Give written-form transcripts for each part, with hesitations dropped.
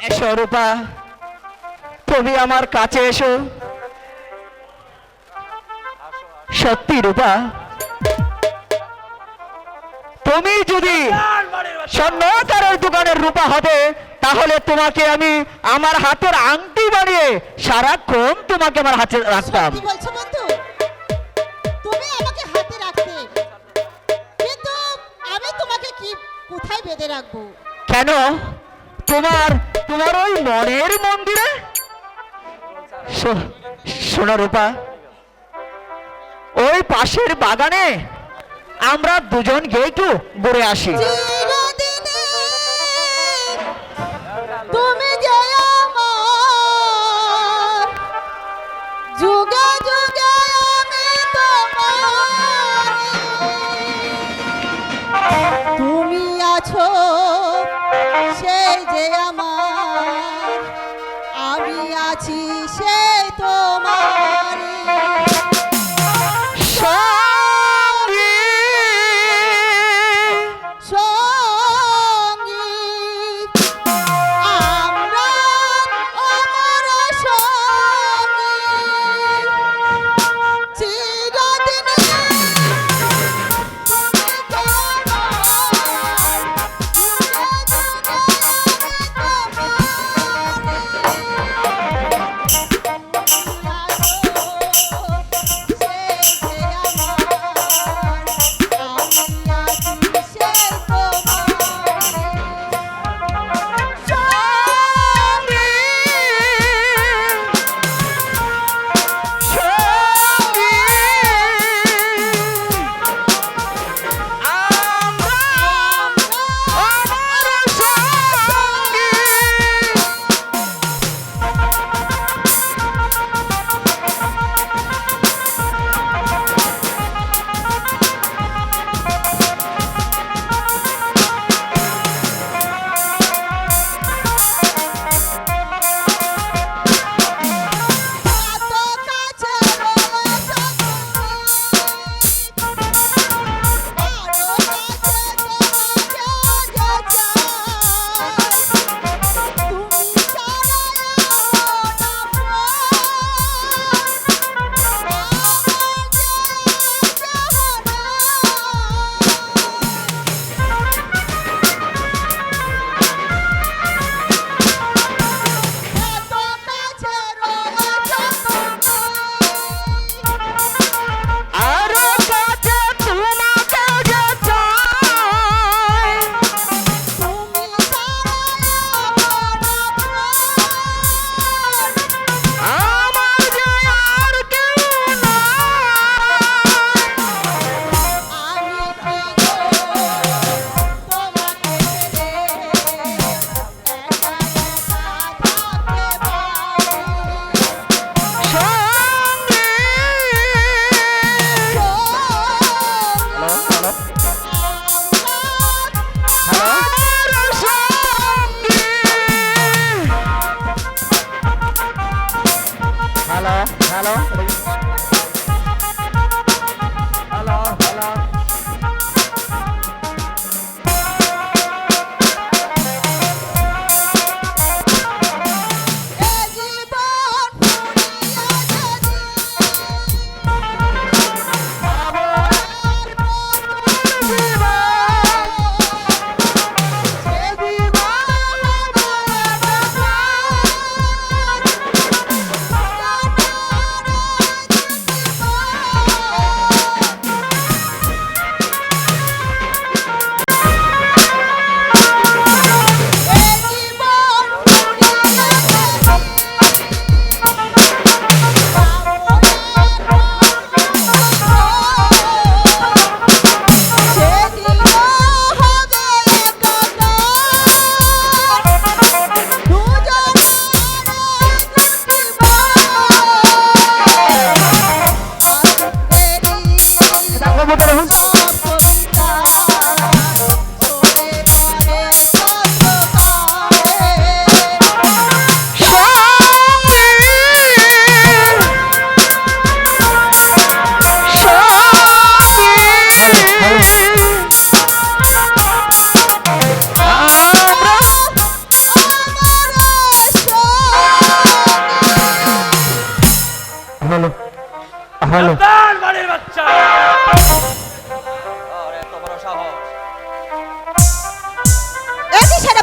এসো রূপা, তুমি আমার কাছে এসো। সত্যি রূপা, তুমি যদি স্বর্ণকারের দোকানের রূপা হবে, তাহলে তোমাকে আমি আমার হাতের আংটি বানিয়ে সারাক্ষণ তোমাকে আমার হাতে রাখতাম। কি বলছো বন্ধু? তুমি আমাকে হাতে রাখতে, কিন্তু আমি তোমাকে কি কোথায় বেঁধে রাখবো? কেন? তোমার তোমার ওই মনের মন্দিরে। শোনো রূপা, ওই পাশের বাগানে আমরা দুজন গিয়ে একটু ঘুরে আসি। চিরদিনে তুমি যে আমার, যুগে যুগে আমি তোমার। তুমি আছো সেই যে আমার, আমি আছি সেই তোমার। সঙ্গী, সঙ্গী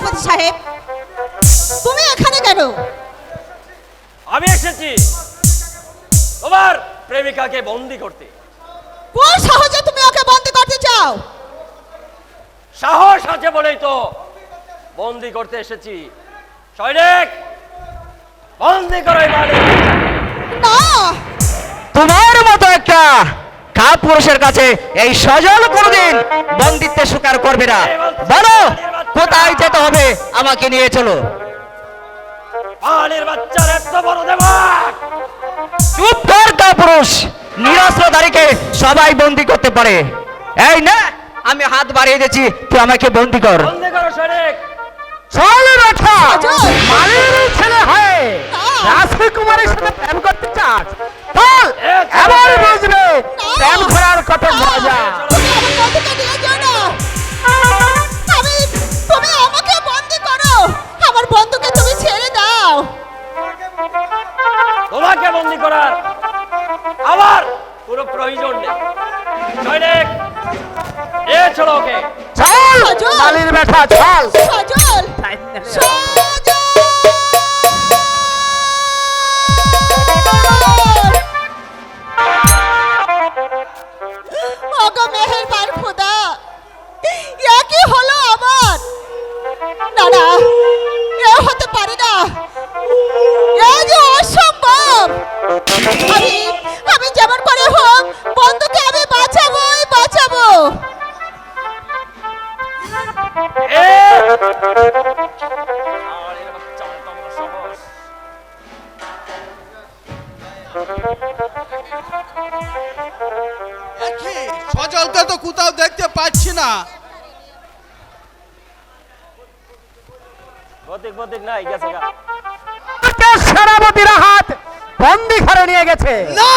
সেনাপতি সাহেব, তুমি এখানে কেন? আমি এসেছি তোমার প্রেমিকাকে বন্দি করতে। কোন সাহসে তুমি ওকে বন্দি করতে চাও? সাহস আছে বলেই তো বন্দি করতে এসেছি। সৈনিক, বন্দি করো এই মালিক। না, তোমার মতো একটা কাপুরুষের কাছে এই সজল কোনোদিন বন্দিত্বে স্বীকার করবে না। বলো কোথায় যেতে হবে, আমাকে নিয়ে চলো। মালির বাচ্চার এত বড় দেমাক! চুপ কর কাপুরুষ, নিরস্ত্রধারীকে সবাই বন্দি করতে পারে। এই না, আমি হাত বাড়িয়ে দিয়েছি, তুই আমাকে বন্দি কর। বন্দি করো সৈনিক। চল রাঠা, চল। মালির ছেলে হয়ে রাজকুমারের সাথে প্রেম করতে চাস? চল, এবার বুঝবে প্রেম করার কত মজা। তুমি আমার বন্ধুকে নিয়ে যাও না। তুমি আমাকে বন্দি করো, আমার বন্ধুকে তুমি ছেড়ে দাও। তোমাকে বন্দি করার আমার কোনো প্রয়োজন নেই। সৈনিক, এ চলো ওকে। চল সজল। মালির বেটা, চল। সজল, সজল। ওগো মেহেরবান খোদা, এ কি হলো আমার? না না, এ হতে পারে না, এ যে অসম্ভব। আমি আমি যেমন করে হোক বন্ধুকে আমি বাঁচাবোই বাঁচাবো। এ! মালির বাচ্চা এত বড় সাহস! দেখি সজলকে তো কোথাও দেখতে পাচ্ছি না। বদিক বদিক নাই, গেছে গা। সেনাপতির হাত বন্দি ঘরে নিয়ে গেছে। না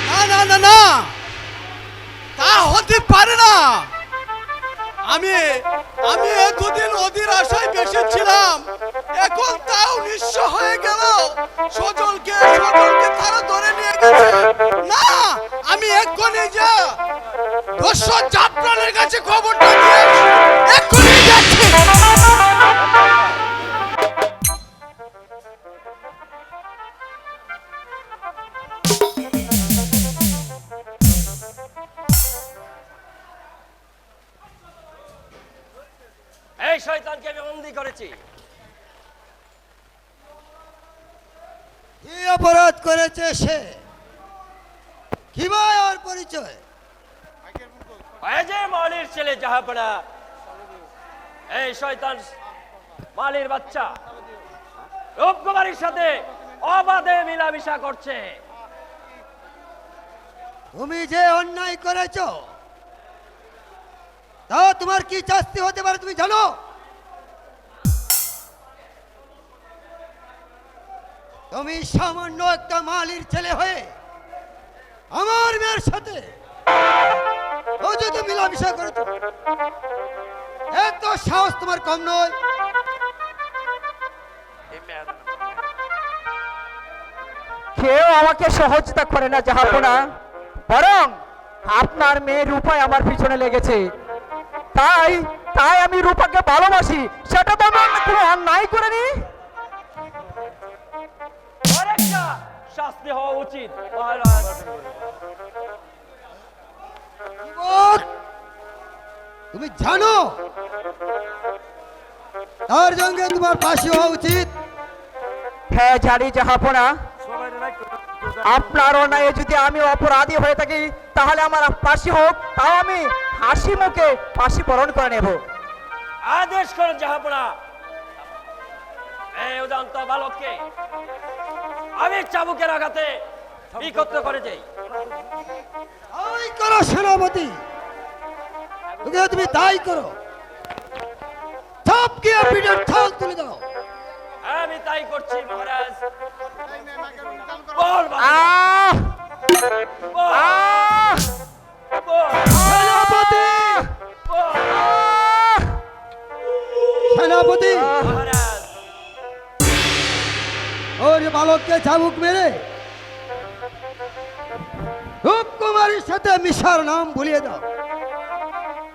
না না না না, তা হতে পারে না। আমি আমি এতদিন ওদের আশায় বেসেছিলাম, এখন তাও নিঃস্ব হয়ে গেল। সজলকে তারা ধরে নিয়ে গেছে। না, আমি এক্ষুনি যা দস্যু জাফরানের কাছে খবরটা দিয়ে এক্ষুনি যাচ্ছি। এই শয়তানকে আমি বন্দি করেছি। কি অপরাধ করেছে সে? কি ভাই ওর পরিচয়? এই যে মালির ছেলে জাহাপনা, এই শয়তান মালির বাচ্চা রূপকুমারীর সাথে অবাধে মিলামিশা করছে। তুমি যে অন্যায় করেছো তা তোমার কি শাস্তি হতে পারে তুমি জানো? তুমি সামান্য একটা মালির ছেলে হয়ে আমার মেয়ের সাথে ও যদি মিলামিশা করেছো, এত সাহস তোমার কম নয়। কেউ আমাকে সহযোগিতা করে না জাহাপনা, বরং আপনার মেয়ে রূপাই আমার পিছনে লেগেছে। তাই তাই আমি রূপাকে ভালোবাসি, সেটা তো আমি কোনো অন্যায় করিনি। ওর একটা শাস্তি হওয়া উচিত মহারাজ। যুবক, তুমি জানো তার সঙ্গে তোমার ফাঁসি হওয়া উচিত। হ্যাঁ জানি জাহাপনা, আপনার অন্যায় যদি আমি অপরাধী হয়ে থাকি তাহলে আমার ফাঁসি হোক, তাও আমি হাসি মুখে ফাঁসি বরণ করে নেব। আদেশ করেন জাহাপনা, এই উদান্ত বালককে আমি চাবুকের আঘাতে বিক্ষত করে যাই। তাই করো সেনাপতি, তোকে তুমি তাই করো। সবকে পিঠের ছাল তুলে দাও। আমি তাই করছি মহারাজ। বল বাবা, আহ বল, আহ বল, সেনাপতি, বল। সেনাপতি, মহারাজ, ওর বালককে চাবুক মেরে রূপকুমারীর সাথে মিশার নাম ভুলিয়ে দাও।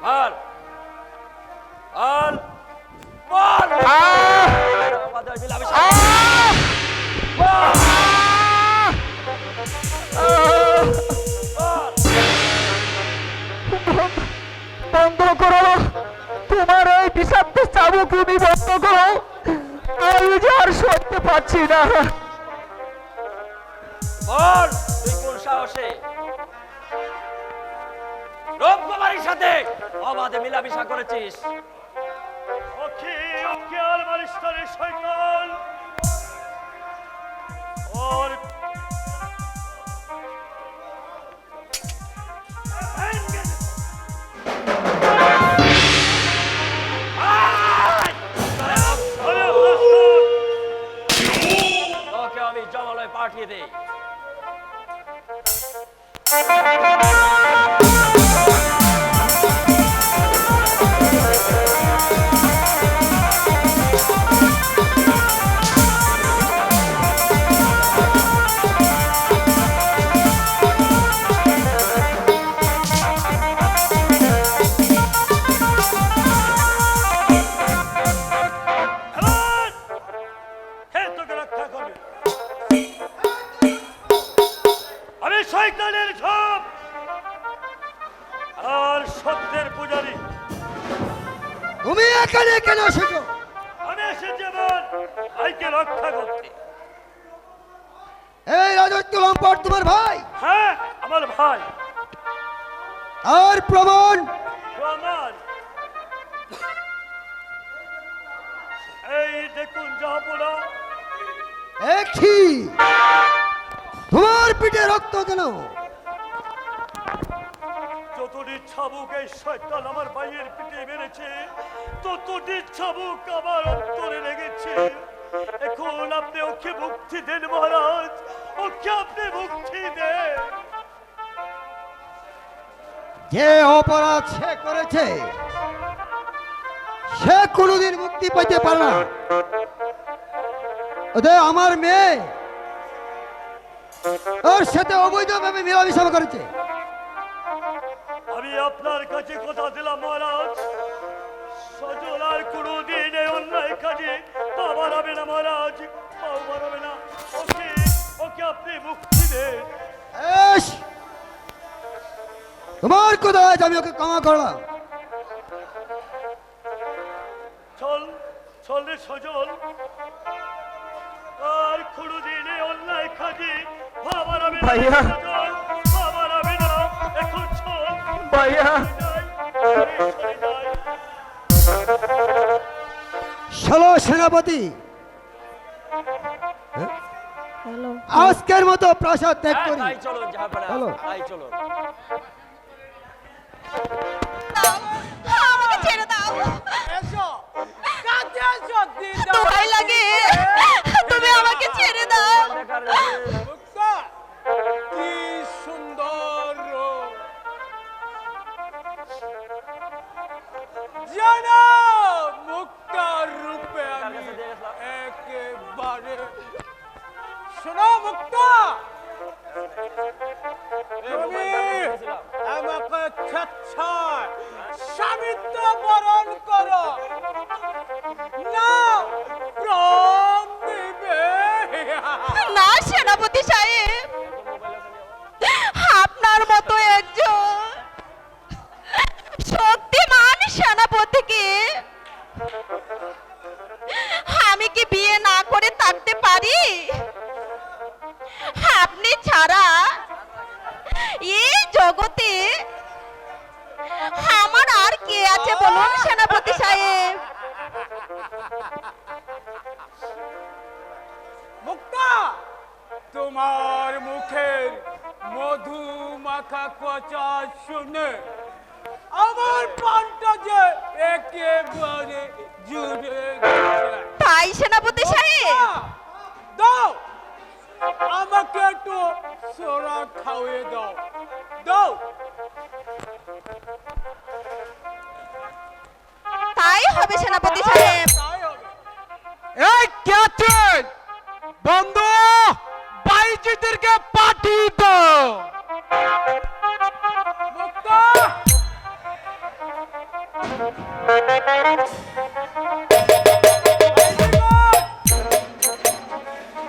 বল। তবু তুমি বন্ধ করো, আমি যে আর সইতে পারছি না। বল তুই কোন সাহসে রূপকুমারীর সাথে অবাধে মিলামিশা করেছিস? তোকে আমি জমালয়ে পাঠিয়ে দেই। আমি শয়তানের ঝোপ আর সত্যের পূজারী। তুমি এখানে কেন এসেছো? আমি এসেছি আমার ভাইকে রক্ষা করতে। এই রাজত্ব লম্পট তোমার ভাই? হ্যাঁ আমার ভাই। আর প্রমাণ? প্রমাণ এই দেখুন জাহাপনা। একই তোমার পিঠে রক্ত কেন? যতটি ছাবুক এই শয়তান আমার ভাইয়ের পিঠে মেরেছে, ততটি ছাবুক আমার অন্তরে লেগেছে। এখন আপনি ওকে মুক্তি দেন মহারাজ, ওকে আপনি মুক্তি দেন। যে অপরাধ সে করেছে সে কোনোদিন মুক্তি পাইতে পারে না। ওদের আমার মেয়ে ওর সাথে অবৈধভাবে মেলামেশা করেছে। আমি আপনার কাছে কথা দিলাম মহারাজ, সজল আর কোনোদিন এই অন্যায় কাজে পা বাড়াবে না মহারাজ, পাও বাড়াবে না। ওকে ওকে আপনি মুক্তি দেন। এস, তোমার কোথায় আজ আমি ওকে ক্ষমা করলাম। চল চল রে সজল, আর কোনোদিন এই অন্যায় কাজে পা বাড়াবে না ভাইয়া। সজল, পা বাড়াবে না। এখন চল ভাইয়া, চলে যাই। চলো সেনাপতি, আজকের মতো প্রাসাদ ত্যাগ হ্যাঁ, করি। তাই চলুন জাহাপনা, চলো। তাই চলুন। আমাকে ছেড়ে দাও, দোহাই লাগে, তুমি আমাকে ছেড়ে দাও। কি সুন্দর রূপ! জানো মুক্তার রূপে আমি একেবারে। শোনো মুক্তা, তুমি আমাকে স্বেচ্ছায় স্বামিত্ব বরণ করো না প্রাণ দিবে। না সেনাপতি সাহেব, আপনার মতো একজন শক্তিমান সেনাপতিকে আমি কি বিয়ে না করে থাকতে পারি? আপনি ছাড়া এই জগতে আমার আর কে আছে বলুন সেনাপতি সাহেব? মুক্তা, তোমার মুখের মধু মাখা কথা শুনে আমার প্রাণটা যে একেবারে জুড়ে গেছে। তাই সেনাপতি সাহেব, দাও আমাকে একটু সোনা খাওয়িয়ে দাও, দাও। তাই হবে সেনাপতি সাহেব। তাই হবে। এই ক্যাপ্টেন বন্ধু, বাইজিদেরকে পাঠিয়ে দাও। মুক্তা,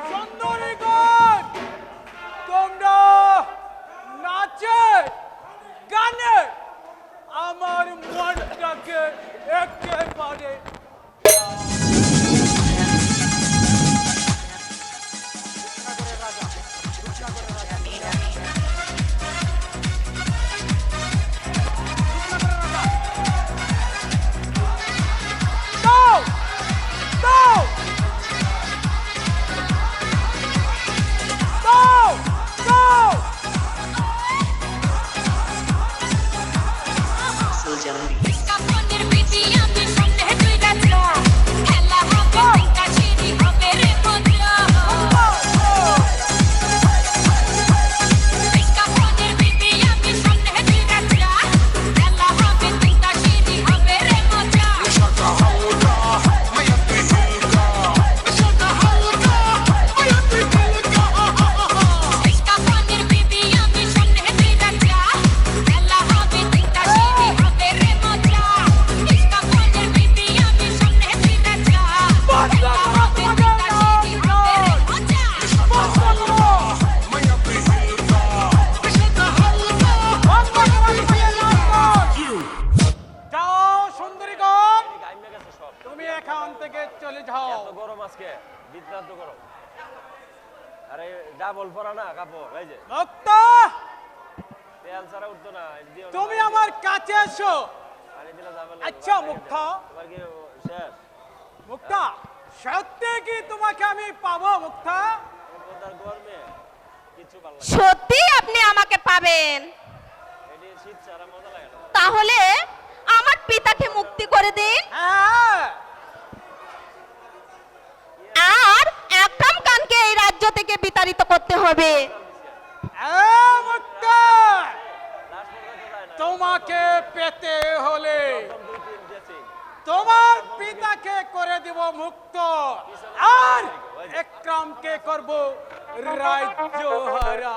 সুন্দরীগণ, তোমরা নাচে গানে আমার মনটাকে একেবারে এখান থেকে চলে যাও। এত গরম আজকে, বিদ্রান্ত গরম। আরে ডাবল পরা না কাপড়, এই যে মুক্তা, তেল ছাড়া উঠতো না, এই দিও না। তুমি আমার কাছে এসো। পানি দিলে যাবে না। আচ্ছা মুক্তা, তোমার কি শেষ? মুক্তা, সত্যি কি তোমাকে আমি পাবো মুক্তা? কোথার গরমে কিছু ভালো লাগে সত্যি আপনি আমাকে পাবেন? না। এটি শীত ছাড়া মজা লাগে না। তাহলে আমার পিতাকে মুক্তি করে দিন, হ্যাঁ, আর একরাম খানকে এই রাজ্য থেকে বিতাড়িত করতে হবে। হ্যাঁ, মুক্তা, লাস্ট পর্যন্ত যায় না। তোমাকে পেতে হলে প্রথম 2-3 গেছে। তোমার পিতাকে করে দিব মুক্ত, আর একরামকে করব রাজ্যহারা।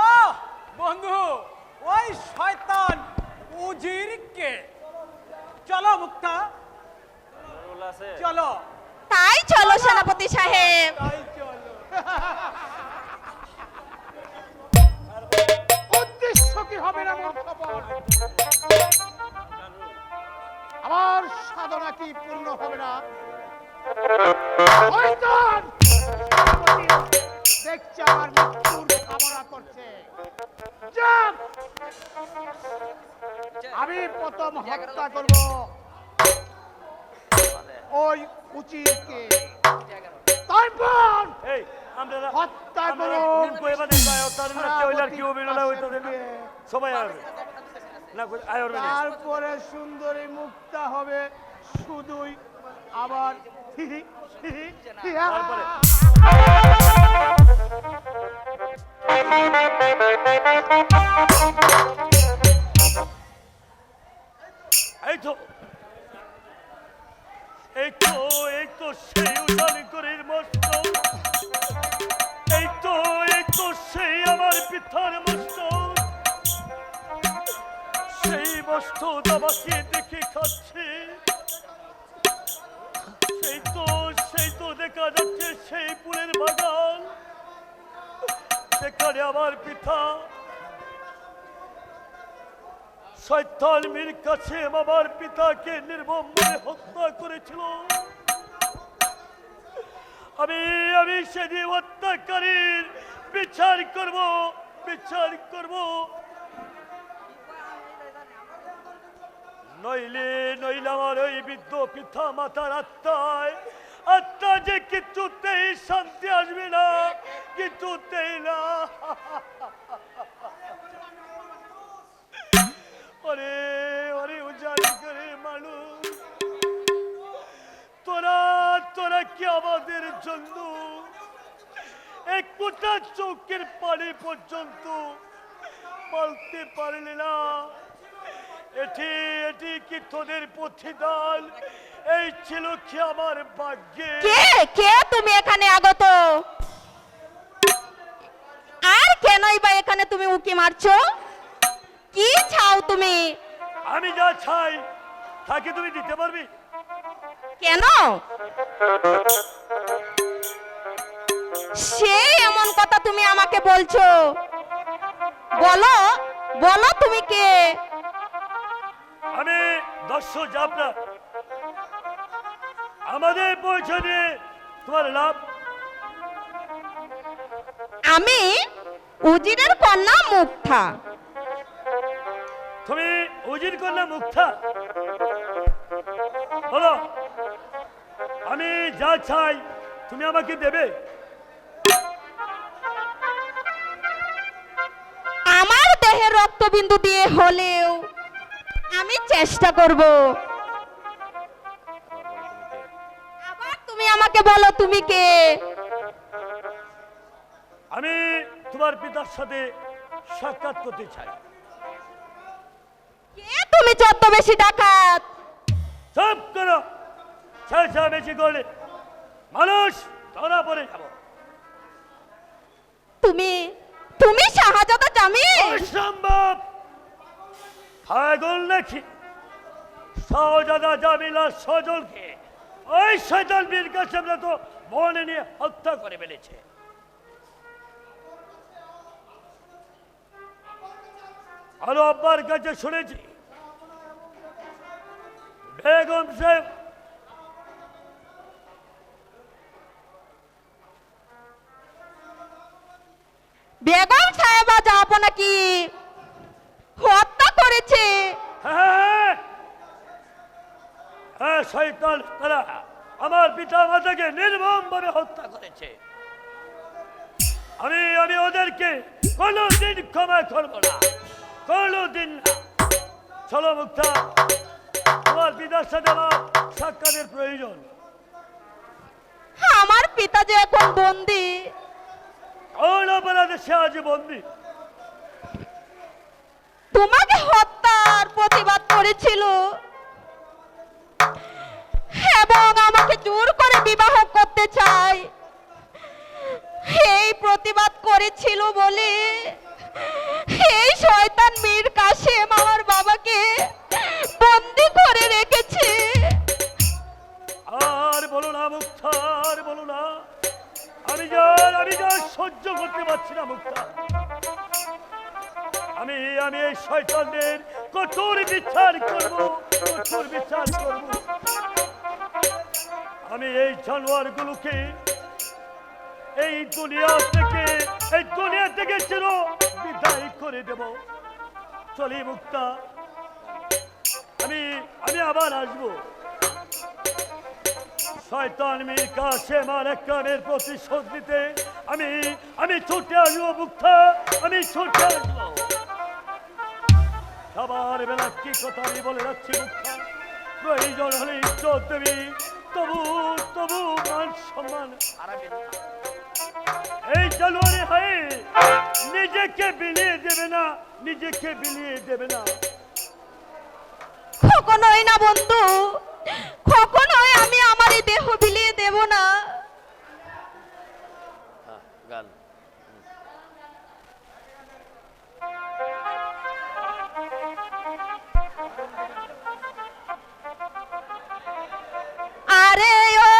ও বন্ধু, ওই শয়তান উজিরকে, চলো মুক্তা, রুল আছে। চলো, তাই চলো সেনাপতি সাহেব। তাই চলো। উদ্দেশ্য কি হবে না খবর? আমার সাধনা কি পূর্ণ হবে না? শয়তান! দেখছে আমার মৃত্যুর কামনা করছে। যাক! আমি প্রথম হত্যা করব ওই উচিতকে, তারপর এই আমরা হত্যা আমরা করো ফোন করে বাদে যায় তার না কইলার কি হবে না হইতো দেন সবাই আসবে না কই আয়র না তারপরে সুন্দরী মুক্তা হবে শুধুই আবার তারপরে? এই তো এই তো সেই উজানগরের মস্ত, এই তো সেই আমার পিতার মস্ত, সেই মস্ত আমাকে দেখে খাচ্ছে। সেই তো দেখা যাচ্ছে সেই ফুলের বাগান, সেখানে আমার পিতা শয়তান মীর কাছে আমার পিতাকে নির্মমভাবে হত্যা করেছিল। আমি সেদিন হত্যাকারীর বিচার করব। নইলে আমার ওই বৃদ্ধ পিতা মাতার আত্মা যে কিছুতেই শান্তি আসবে না, কিছুতেই না। ওরে উজাড় করে মানুষ, তোরা কি আমাদের জন্য এক ফোঁটা চোখের পানি পর্যন্ত বলতে পারলে না? এটি কি তোদের প্রতিদান? এই ছিল কি আমার ভাগ্যে? কে তুমি এখানে আগত, আর কেনই বা এখানে তুমি উকি মারছো? কি চাও তুমি? আমি যা চাই তাকে তুমি দিতে পারবি? কেন? সে এমন কথা তুমি আমাকে বলছো? বলো তুমি কে? আমি দর্শ যাবনা, আমাদের পরিচয় দিয়ে তোমার লাভ। আমি উজিরের কন্যা মুক্তা। তুমি উজির কন্যা মুক্তা? বলো, আমি যা চাই তুমি আমাকে দেবে? আমার দেহের রক্তবিন্দু দিয়ে হলেও আমি চেষ্টা করব। আবার তুমি আমাকে বলো তুমি কে? আমি তোমার পিতার সাথে সাক্ষাৎ করতে চাই। কে তুমি ছদ্মবেশী ডাকাত? চুপ করো, চেঁচা বেশি করলে মানুষ ধরা পড়ে যাব। তুমি শাহজাদা জামিল? অসম্ভব! পাগল নাকি? শাহজাদা জামিলা সজলকে ওই শয়তান বীর কাছে তো মনে নিয়ে হত্যা করে ফেলেছে। আরো আব্বার কাছে শুনেছি বেগম সাহেব বেগম সাহেবা যাব নাকি হত্যা করেছে। হ্যাঁ হ্যাঁ শয়তান তারা আমার পিতা মাতাকে নির্মম ভাবে হত্যা করেছে। আমি আমি ওদেরকে কোনোদিন ক্ষমা করবো না, কোনোদিন না। চলো মুক্তা, তোমার পিতার সাথে আমার সাক্ষাতের প্রয়োজন। আমার পিতা যে এখন বন্দি। কোন অপরাধে সে আজ বন্দী? তোমাকে হত্যার প্রতিবাদ করেছিল এবং আমাকে জোর করে বিবাহ করতে চায়। এই প্রতিবাদ করেছিল বলে এই শয়তান মীর কাসেম আমার বাবাকে বন্দি করে রেখেছে। আর বলো না মুক্তা, আর বলো না। আমি যা সহ্য করতে পারছি না মুক্তা। আমি এই শয়তানদের কঠোর বিচার করব, কঠোর বিচার করব। আমি এই জানোয়ারগুলোকে এই দুনিয়া থেকে চির বিদায় করে দেব। চলি মুক্তা, আমি আবার আসবো। শয়তান মীর কাসেম আর একরামের প্রতিশোধ দিতে আমি ছুটে আসবো মুক্তা, আমি ছুটে আসবো। সবার বেলা কি কথা আমি বলে রাখছি মুক্তা, প্রয়োজন হলে ইজ্জত দেবী, তবু মান সম্মান হারাবে না। এই জানুয়ারি হয়ে নিজেকে বিলিয়ে দেবে না, নিজেকে বিলিয়ে দেবে না। কখনোই না বন্ধু, কখনোই আমি আমার এই দেহ বিলিয়ে দেব না। গান আরে ও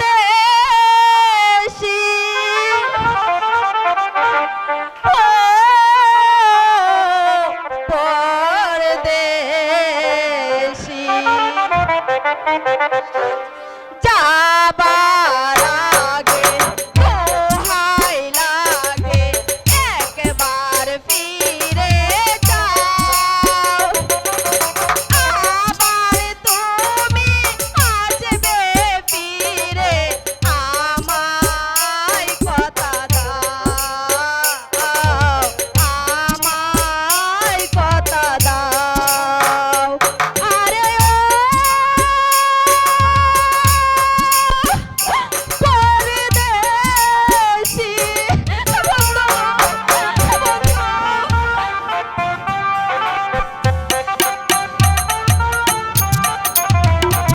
পরদেশী, ও পরদেশী, যাবা